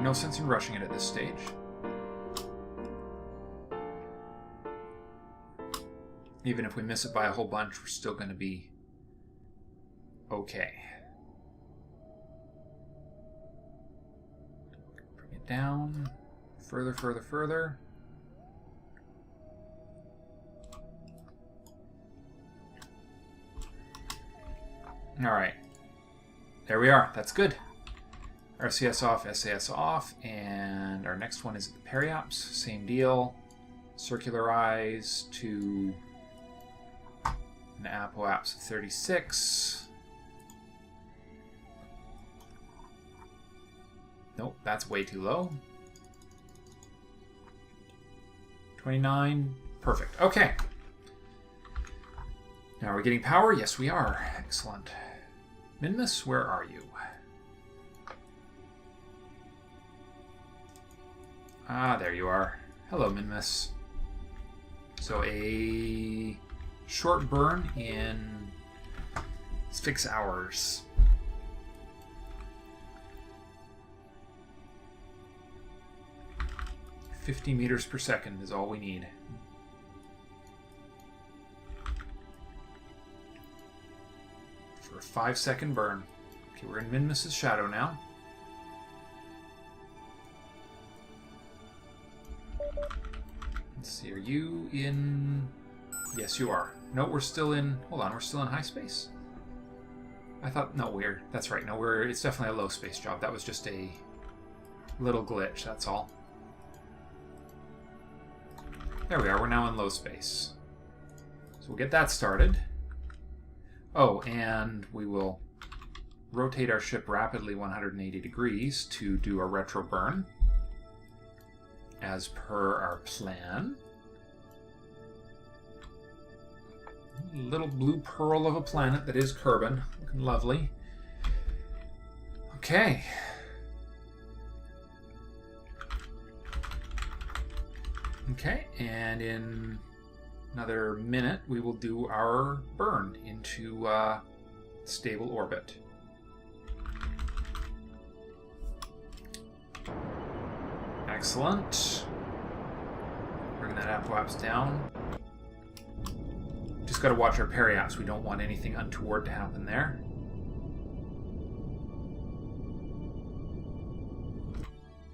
No sense in rushing it at this stage. Even if we miss it by a whole bunch, we're still going to be okay. Bring it down. Further, further, further. Alright. There we are. That's good. RCS off, SAS off, and our next one is the periaps. Same deal. Circularize to an apoapse of 36. Nope, that's way too low. 29. Perfect. Okay. Now, are we getting power? Yes, we are. Excellent. Minmus, where are you? Ah, there you are. Hello, Minmus. So a short burn in 6 hours. "50 meters per second is all we need. For a 5-second burn. Okay, we're in Minmus's shadow now. Let's see, are you in... Yes, you are. No, we're still in... Hold on, we're still in high space? I thought... No, we're... That's right. No, we're... It's definitely a low space job. That was just a little glitch, that's all. There we are. We're now in low space. So we'll get that started. Oh, and we will rotate our ship rapidly 180 degrees to do a retro burn, as per our plan. Little blue pearl of a planet that is Kerbal. Looking lovely. Okay. Okay, and in another minute we will do our burn into stable orbit. Excellent. Bring that apoapse down. Just got to watch our periaps. We don't want anything untoward to happen there.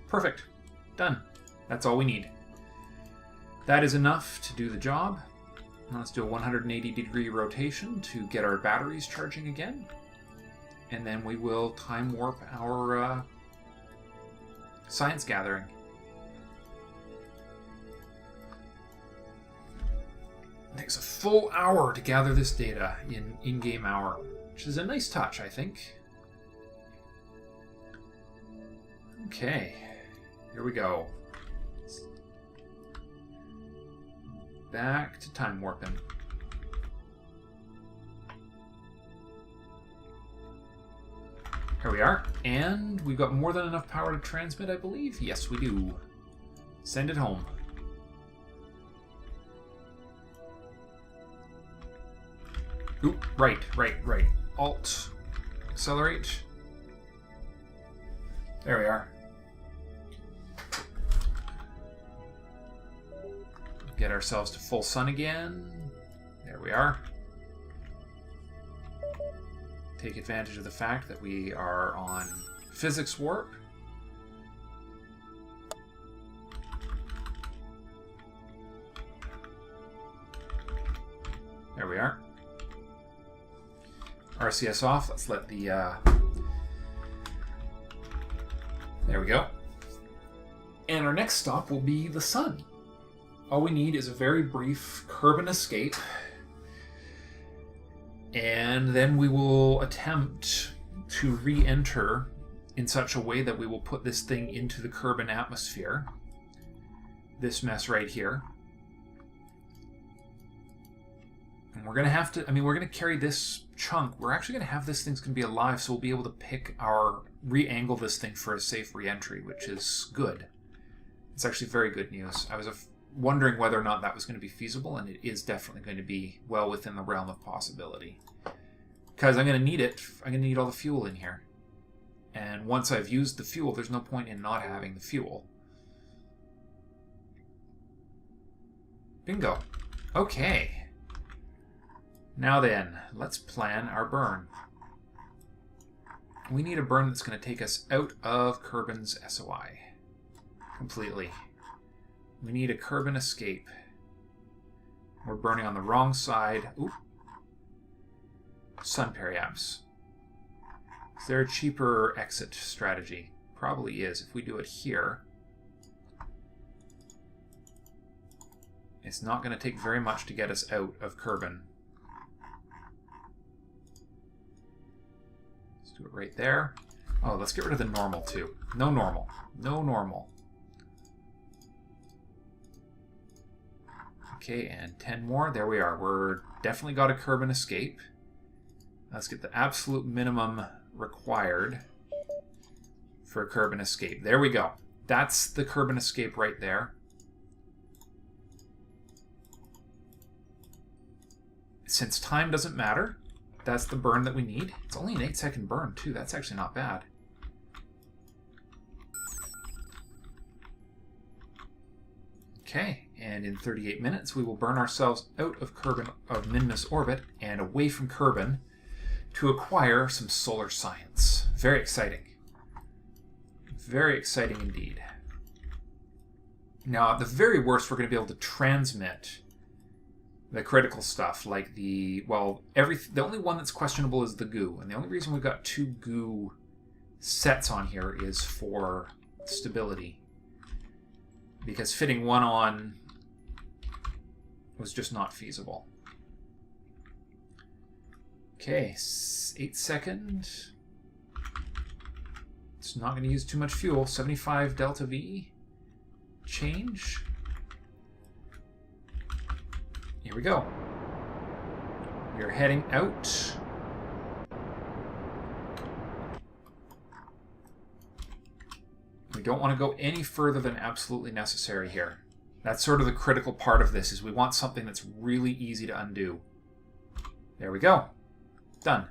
Perfect. Done. That's all we need. That is enough to do the job. Now let's do a 180-degree rotation to get our batteries charging again. And then we will time warp our science gathering. It takes a full hour to gather this data in in-game hour, which is a nice touch, I think. Okay, here we go. Back to time warping. Here we are, and we've got more than enough power to transmit, I believe. Yes, we do. Send it home. Oop, right. Alt. Accelerate. There we are. Get ourselves to full sun again. There we are. Take advantage of the fact that we are on physics warp. There we are. RCS off. Let's let the... There we go. And our next stop will be the sun. All we need is a very brief Kerbal escape. And then we will attempt to re-enter in such a way that we will put this thing into the Kerbal atmosphere. This mess right here. And we're going to have to, we're going to carry this chunk. We're actually going to have this thing's going to be alive, so we'll be able to pick our, re-angle this thing for a safe re-entry, which is good. It's actually very good news. I was wondering whether or not that was going to be feasible, and it is definitely going to be well within the realm of possibility. Because I'm going to need it. I'm going to need all the fuel in here. And once I've used the fuel, there's no point in not having the fuel. Bingo. Okay. Now then, let's plan our burn. We need a burn that's going to take us out of Kerbin's SOI. Completely. We need a Kerbin escape. We're burning on the wrong side. Oop. Sun periapse. Is there a cheaper exit strategy? Probably is. If we do it here, it's not going to take very much to get us out of Kerbin. Let's do it right there. Oh, let's get rid of the normal too. No normal. No normal. Okay, and 10 more. There we are. We're definitely got a Kerbin escape. Let's get the absolute minimum required for a Kerbin escape. There we go. That's the Kerbin escape right there. Since time doesn't matter, that's the burn that we need. It's only an 8-second burn, too. That's actually not bad. Okay, and in 38 minutes, we will burn ourselves out of Minmus orbit and away from Kerbin to acquire some solar science. Very exciting. Very exciting indeed. Now, at the very worst, we're going to be able to transmit the critical stuff, like the only one that's questionable is the goo, and the only reason we've got 2 goo sets on here is for stability, because fitting one on was just not feasible. Okay, 8 seconds. It's not going to use too much fuel. 75 delta V. Change. Here we go. We are heading out. We don't want to go any further than absolutely necessary here. That's sort of the critical part of this, is we want something that's really easy to undo. There we go. Done.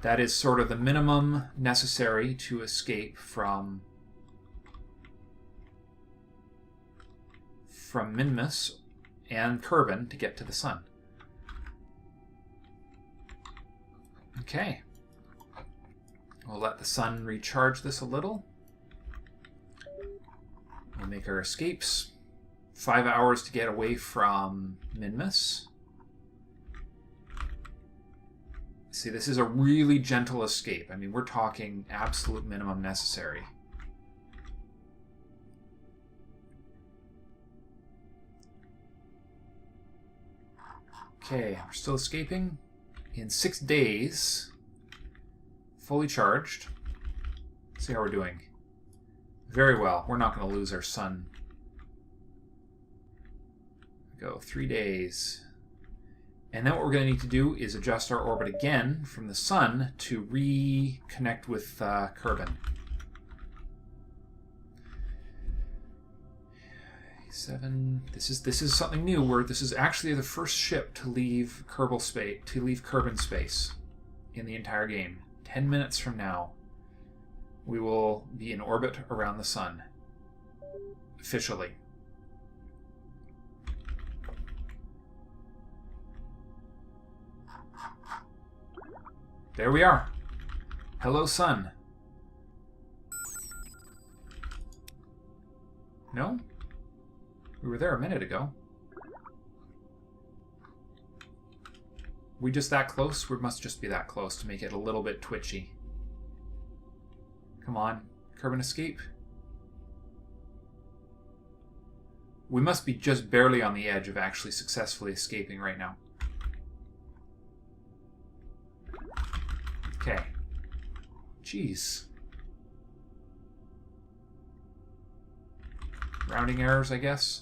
That is sort of the minimum necessary to escape from Minmus and Kerbin to get to the sun. Okay. We'll let the sun recharge this a little. We'll make our escapes. 5 hours to get away from Minmus. See, this is a really gentle escape. I mean, we're talking absolute minimum necessary. Okay, we're still escaping. In 6 days, fully charged. Let's see how we're doing. Very well. We're not going to lose our sun. Go 3 days. And then what we're going to need to do is adjust our orbit again from the sun to reconnect with Kerbin. 7. This is something new. Where this is actually the first ship to leave Kerbin space in the entire game. 10 minutes from now, we will be in orbit around the sun officially. There we are. Hello, sun. No? We were there a minute ago. We just that close? We must just be that close to make it a little bit twitchy. Come on. Kerbin escape. We must be just barely on the edge of actually successfully escaping right now. Okay. Jeez. Rounding errors, I guess.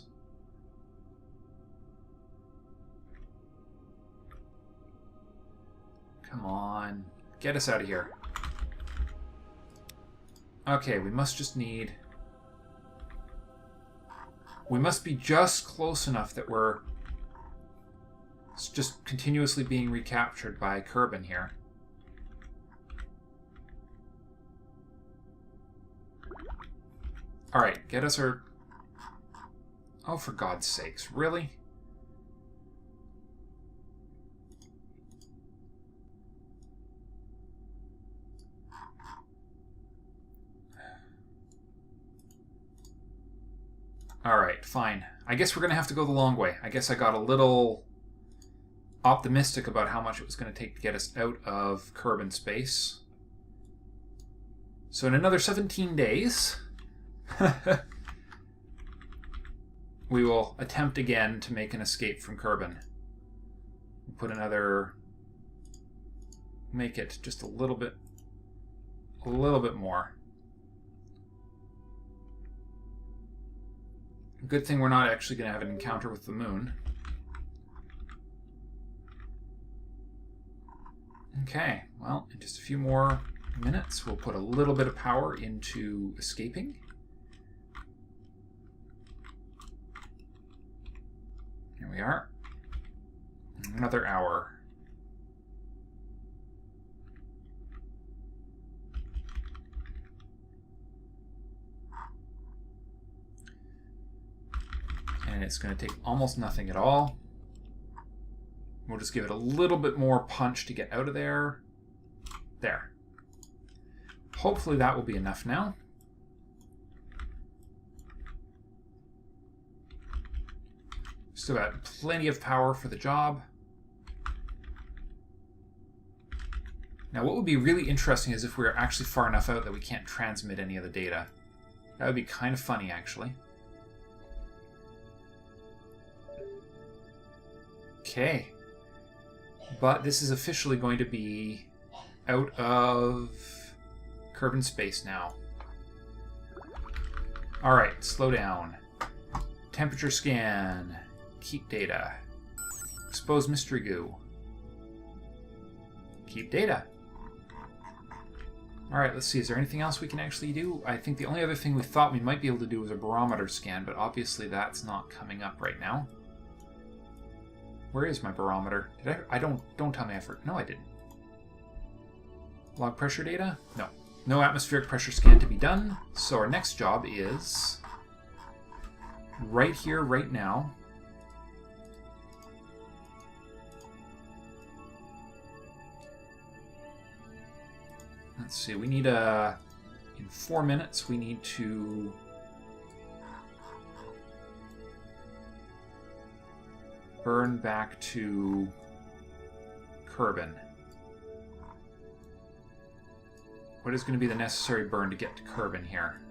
Come on. Get us out of here. Okay, we must just need... We must be just close enough that we're just continuously being recaptured by Kerbin here. Alright, get us our... Oh, for God's sakes, really? Alright, fine. I guess we're going to have to go the long way. I guess I got a little optimistic about how much it was going to take to get us out of Kerbin space. So in another 17 days, we will attempt again to make an escape from Kerbin. Put another... Make it just a little bit more. Good thing we're not actually going to have an encounter with the moon. Okay, well, in just a few more minutes, we'll put a little bit of power into escaping. Here we are. Another hour. And it's going to take almost nothing at all. We'll just give it a little bit more punch to get out of there. There. Hopefully that will be enough now. Still got plenty of power for the job. Now what would be really interesting is if we were actually far enough out that we can't transmit any of the data. That would be kind of funny, actually. Okay. But this is officially going to be out of Kerbin space now. Alright, slow down. Temperature scan. Keep data. Expose mystery goo. Keep data. Alright, let's see. Is there anything else we can actually do? I think the only other thing we thought we might be able to do was a barometer scan, but obviously that's not coming up right now. Where is my barometer? Did I don't tell me I forgot. No, I didn't. Log pressure data? No. No atmospheric pressure scan to be done. So our next job is right here, right now. Let's see, we need in 4 minutes, we need to burn back to Kerbin. What is going to be the necessary burn to get to Kerbin here?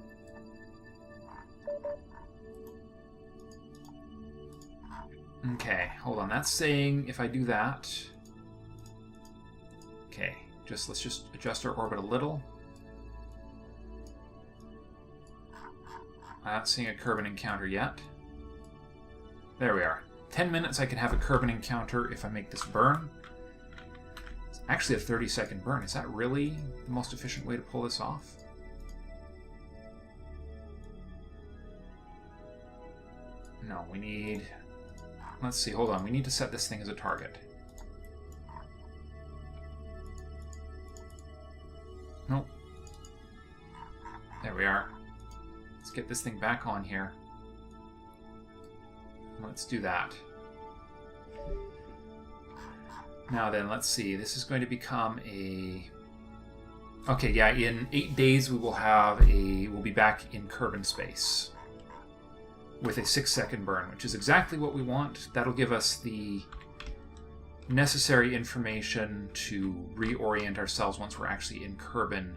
Okay, hold on. That's saying if I do that... Okay, let's just adjust our orbit a little. I'm not seeing a Kerbin encounter yet. There we are. 10 minutes I can have a Kerbin encounter if I make this burn. It's actually a 30-second burn. Is that really the most efficient way to pull this off? No, we need... Let's see, hold on. We need to set this thing as a target. Nope. There we are. Let's get this thing back on here. Let's do that. Now then, let's see. This is going to become a... Okay, yeah, in 8 days we will have a... We'll be back in Kerbin space with a 6-second burn, which is exactly what we want. That'll give us the necessary information to reorient ourselves once we're actually in Kerbin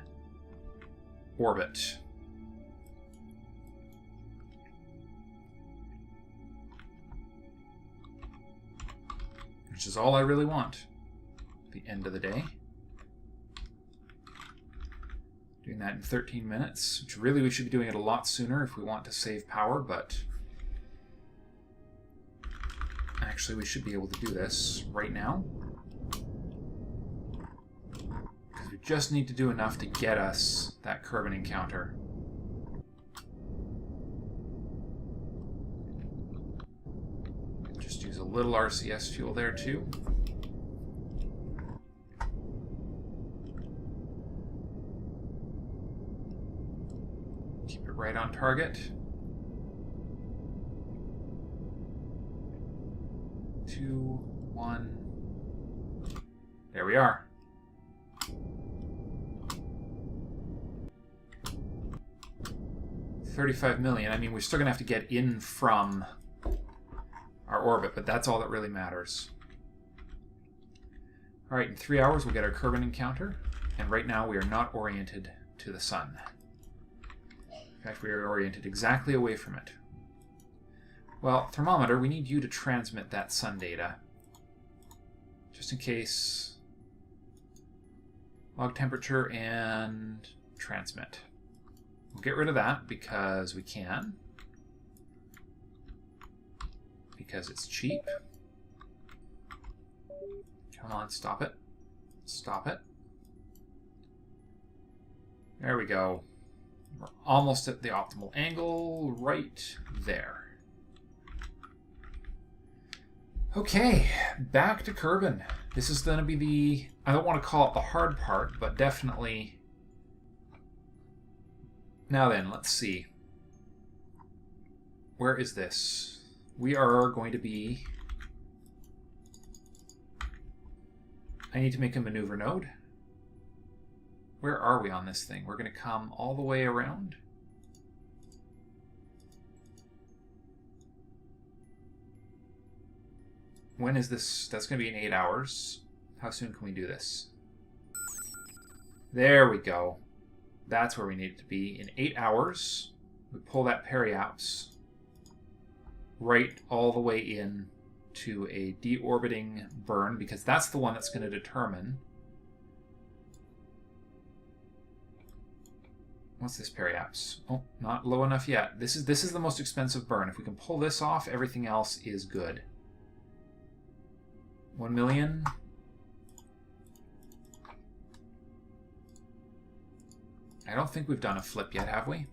orbit. Which is all I really want at the end of the day. Doing that in 13 minutes, which really we should be doing it a lot sooner if we want to save power, but actually we should be able to do this right now. Because we just need to do enough to get us that Kerbin encounter. Just use a little RCS fuel there too. Keep it right on target. 2, 1. There we are. $35 million. I mean, we're still going to have to get in from our orbit, but that's all that really matters. All right, in 3 hours, we'll get our Kerbal encounter. And right now, we are not oriented to the sun. In fact, we are oriented exactly away from it. Well, thermometer, we need you to transmit that sun data. Just in case. Log temperature and transmit. We'll get rid of that because we can. Because it's cheap. Come on, stop it. Stop it. There we go. We're almost at the optimal angle, right there. Okay, back to Kerbal. This is going to be the, I don't want to call it the hard part, but definitely. Now then, let's see. Where is this? We are going to be, I need to make a maneuver node. Where are we on this thing? We're going to come all the way around. When is this? That's going to be in 8 hours. How soon can we do this? There we go. That's where we need it to be. In 8 hours, we pull that periapse right all the way in to a deorbiting burn, because that's the one that's going to determine. What's this periapse? Oh, not low enough yet. This is the most expensive burn. If we can pull this off, everything else is good. 1 million. I don't think we've done a flip yet, have we?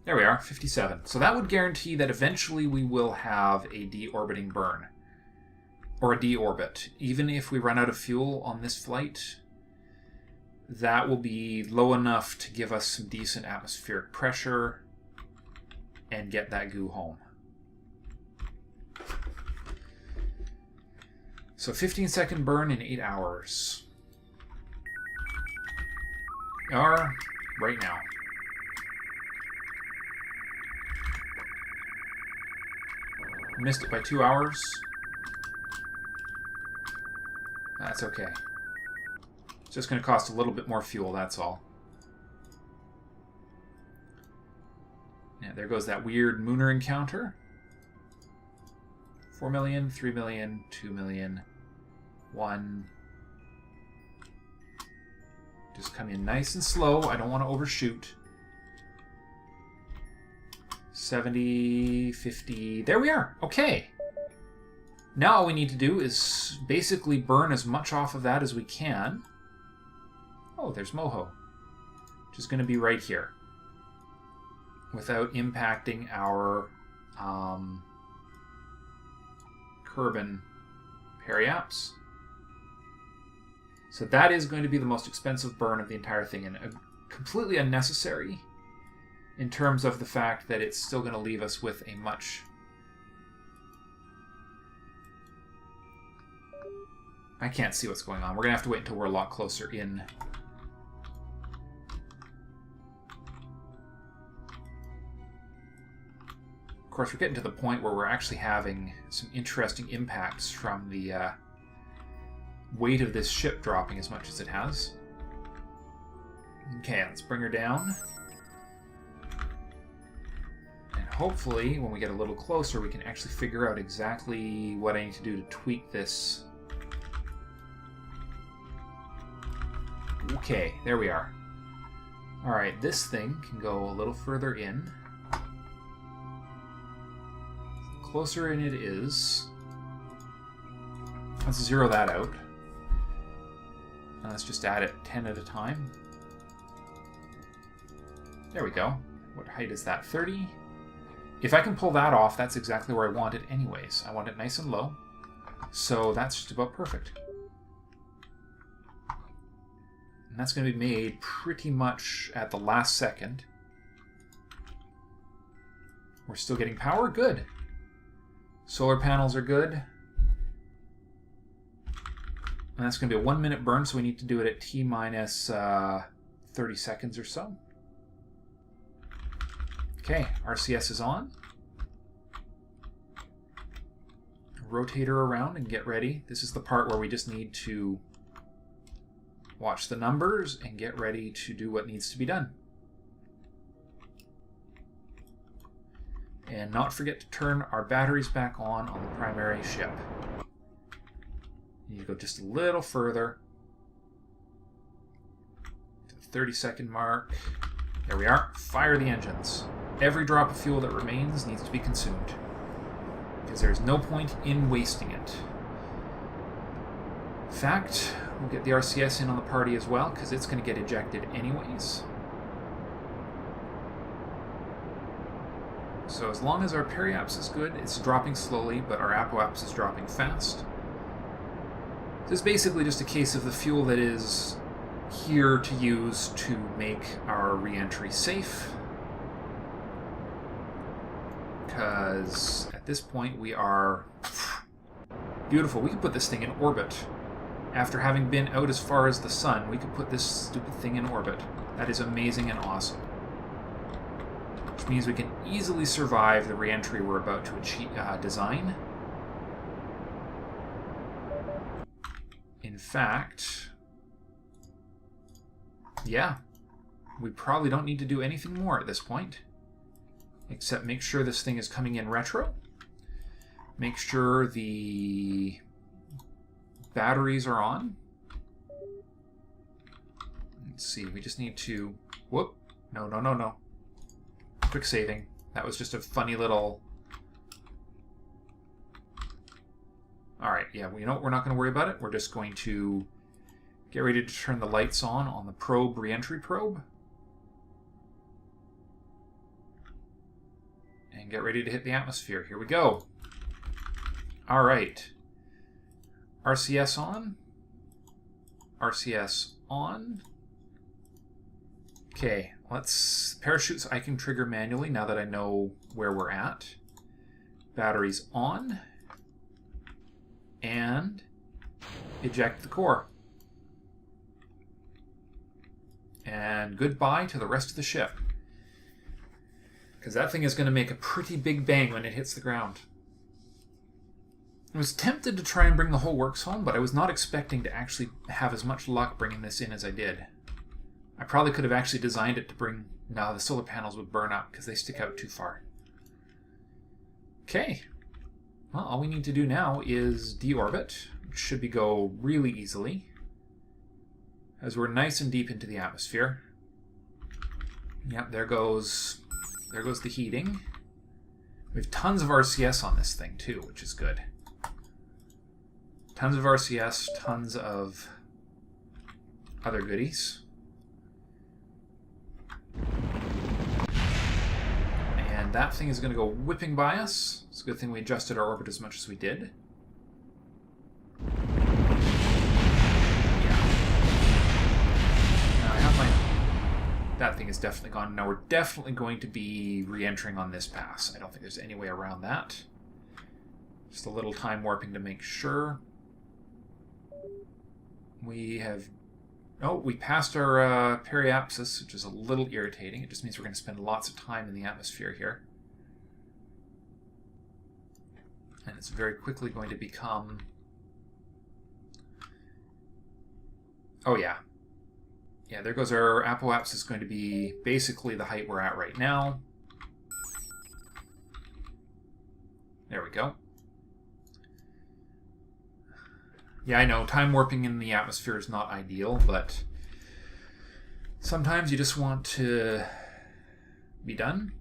There we are, 57. So that would guarantee that eventually we will have a deorbiting burn. Or a deorbit. Even if we run out of fuel on this flight, that will be low enough to give us some decent atmospheric pressure and get that goo home. So 15-second burn in 8 hours. Or right now. Missed it by 2 hours. That's okay. It's just going to cost a little bit more fuel, that's all. Yeah, there goes that weird Mooner encounter. 4 million, 3 million, 2 million, 1. Just come in nice and slow. I don't want to overshoot. 70, 50. There we are. Okay. Now all we need to do is basically burn as much off of that as we can. Oh, there's Moho. Which is going to be right here. Without impacting our Kerbal periapse. So that is going to be the most expensive burn of the entire thing, and completely unnecessary in terms of the fact that it's still going to leave us with a much... I can't see what's going on. We're going to have to wait until we're a lot closer in. Of course, we're getting to the point where we're actually having some interesting impacts from the weight of this ship dropping as much as it has. Okay, let's bring her down. And hopefully, when we get a little closer, we can actually figure out exactly what I need to do to tweak this. Okay, there we are. Alright, this thing can go a little further in. The closer in it is. Let's zero that out. Let's just add it 10 at a time. There we go. What height is that? 30? If I can pull that off, that's exactly where I want it anyways. I want it nice and low. So that's just about perfect. And that's going to be made pretty much at the last second. We're still getting power? Good. Solar panels are good. And that's going to be a 1 minute burn, so we need to do it at T minus 30 seconds or so. Okay, RCS is on. Rotate her around and get ready. This is the part where we just need to watch the numbers and get ready to do what needs to be done. And not forget to turn our batteries back on the primary ship. You go just a little further to the 30-second mark. There we are. Fire the engines. Every drop of fuel that remains needs to be consumed, because there's no point in wasting it. In fact, we'll get the RCS in on the party as well, because it's going to get ejected anyways. So as long as our periaps is good, it's dropping slowly, but our apoaps is dropping fast. This is basically just a case of the fuel that is here to use to make our reentry safe. Because at this point we are beautiful. We could put this thing in orbit. After having been out as far as the sun, we could put this stupid thing in orbit. That is amazing and awesome. Which means we can easily survive the reentry we're about to achieve, design. In fact, yeah, we probably don't need to do anything more at this point, except make sure this thing is coming in retro. Make sure the batteries are on. Let's see, we just need to... Whoop. No, no, no, no. Quick saving. That was just a funny little... Alright, yeah, you know what? We're not going to worry about it. We're just going to get ready to turn the lights on the probe, reentry probe. And get ready to hit the atmosphere. Here we go. Alright. RCS on. RCS on. Okay, let's... Parachutes I can trigger manually now that I know where we're at. Batteries on. And eject the core. And goodbye to the rest of the ship. Because that thing is going to make a pretty big bang when it hits the ground. I was tempted to try and bring the whole works home, but I was not expecting to actually have as much luck bringing this in as I did. I probably could have actually designed it to bring... No, the solar panels would burn up because they stick out too far. Okay. Well, all we need to do now is deorbit, which should go really easily, as we're nice and deep into the atmosphere. Yep, there goes the heating. We have tons of RCS on this thing too, which is good. Tons of RCS, tons of other goodies. And that thing is going to go whipping by us. It's a good thing we adjusted our orbit as much as we did. Yeah. Now I have my... That thing is definitely gone. Now we're definitely going to be re-entering on this pass. I don't think there's any way around that. Just a little time warping to make sure. We have... Oh, we passed our periapsis, which is a little irritating. It just means we're going to spend lots of time in the atmosphere here. And it's very quickly going to become... Oh, yeah. Yeah, there goes our apoapsis. Is going to be basically the height we're at right now. There we go. Yeah, I know, time warping in the atmosphere is not ideal, but sometimes you just want to be done.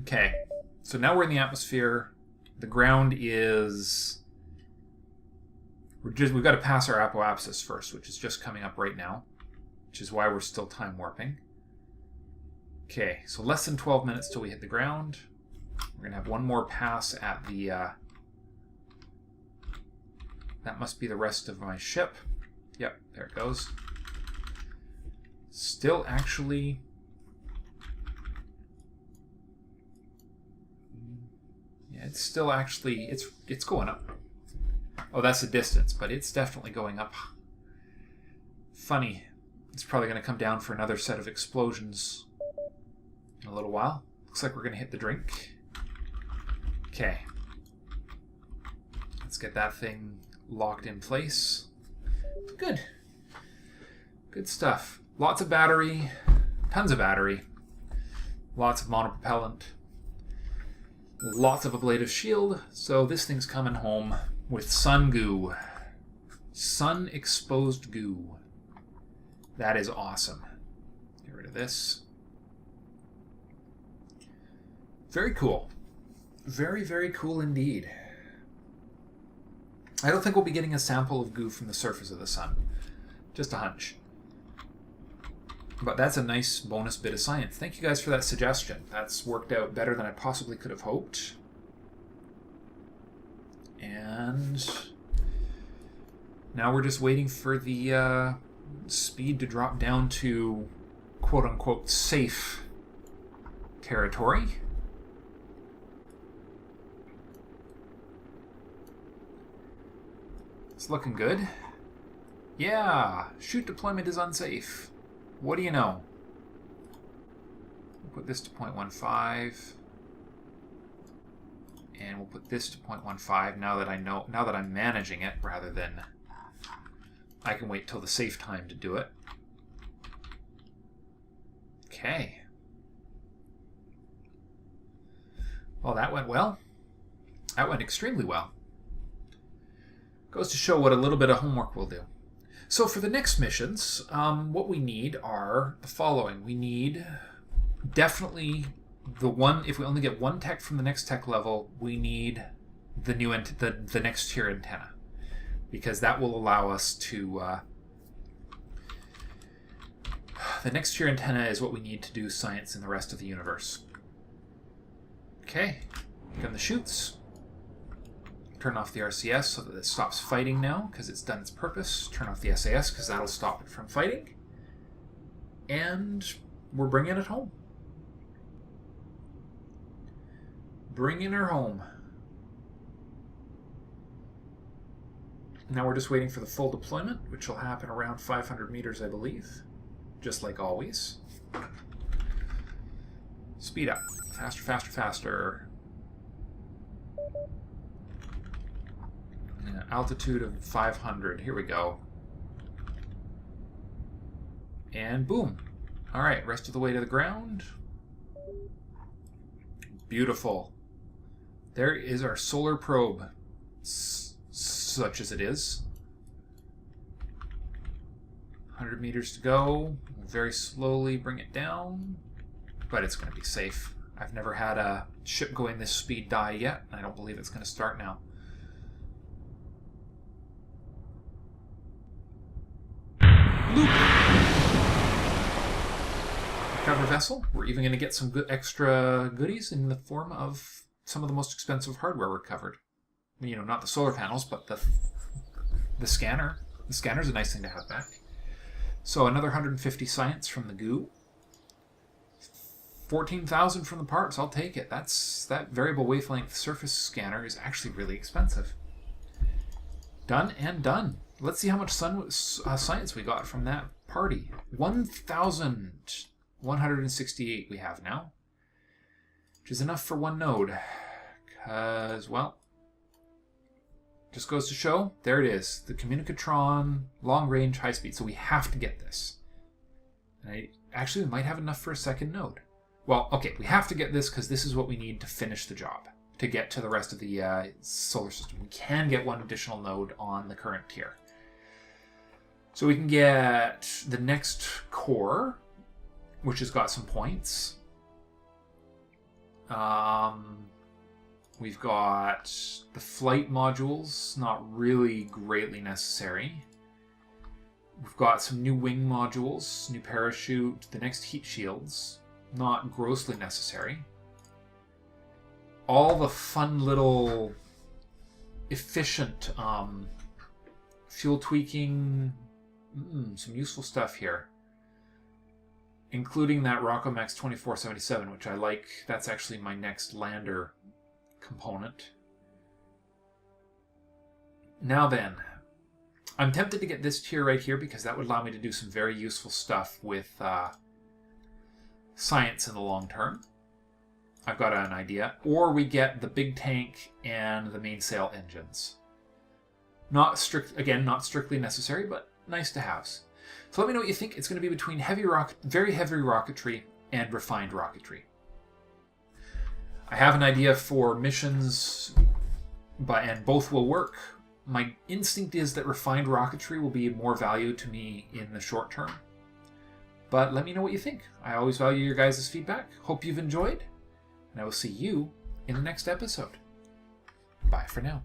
Okay, so now we're in the atmosphere. The ground is... We've got to pass our apoapsis first, which is just coming up right now, which is why we're still time warping. Okay, so less than 12 minutes till we hit the ground. We're going to have one more pass at the... That must be the rest of my ship. Yep, there it goes. Still actually... Yeah, it's still actually... It's going up. Oh, that's the distance, but it's definitely going up. Funny. It's probably going to come down for another set of explosions in a little while. Looks like we're going to hit the drink. Okay. Let's get that thing locked in place. Good. Good stuff. Lots of battery. Tons of battery. Lots of monopropellant. Lots of ablative shield. So this thing's coming home with sun goo. Sun exposed goo. That is awesome. Get rid of this. Very cool. Very, very cool indeed. I don't think we'll be getting a sample of goo from the surface of the sun. Just a hunch. But that's a nice bonus bit of science. Thank you guys for that suggestion. That's worked out better than I possibly could have hoped. And now we're just waiting for the speed to drop down to quote-unquote safe territory. It's looking good. Yeah, shoot deployment is unsafe. What do you know? We'll put this to 0.15. And we'll put this to 0.15 now that I'm managing it rather than I can wait till the safe time to do it. Okay. Well, that went well. That went extremely well. Goes to show what a little bit of homework will do. So for the next missions, what we need are the following. We need definitely the one, if we only get one tech from the next tech level, we need the new the next tier antenna. Because that will allow us to... the next tier antenna is what we need to do science in the rest of the universe. Okay, gun the chutes. Turn off the RCS so that it stops fighting now, because it's done its purpose. Turn off the SAS, because that'll stop it from fighting. And we're bringing it home. Bringing her home. Now we're just waiting for the full deployment, which will happen around 500 meters, I believe. Just like always. Speed up. Faster, faster, faster. Altitude of 500. Here we go. And boom. Alright, rest of the way to the ground. Beautiful. There is our solar probe. Such as it is. 100 meters to go. We'll very slowly bring it down. But it's going to be safe. I've never had a ship going this speed die yet. I don't believe it's going to start now. Loop. Recover vessel. We're even going to get some good extra goodies in the form of some of the most expensive hardware recovered. You know, not the solar panels, but the scanner. The scanner's a nice thing to have back. So another 150 science from the goo. 14,000 from the parts. I'll take it. That variable wavelength surface scanner is actually really expensive. Done and done. Let's see how much science we got from that party. 1,168 we have now. Which is enough for one node. Because, well, just goes to show, there it is. The Communicatron, long range, high speed. So we have to get this. And actually, we might have enough for a second node. Well, okay, we have to get this because this is what we need to finish the job. To get to the rest of the solar system. We can get one additional node on the current tier. So we can get the next core, which has got some points. We've got the flight modules, not really greatly necessary. We've got some new wing modules, new parachute, the next heat shields, not grossly necessary. All the fun little efficient fuel tweaking Some useful stuff here. Including that Rockomax 2477, which I like. That's actually my next lander component. Now then, I'm tempted to get this tier right here because that would allow me to do some very useful stuff with science in the long term. I've got an idea. Or we get the big tank and the mainsail engines. Not strictly necessary, but nice to have. So let me know what you think. It's going to be between very heavy rocketry and refined rocketry. I have an idea for missions, and both will work. My instinct is that refined rocketry will be more value to me in the short term. But let me know what you think. I always value your guys' feedback. Hope you've enjoyed. And I will see you in the next episode. Bye for now.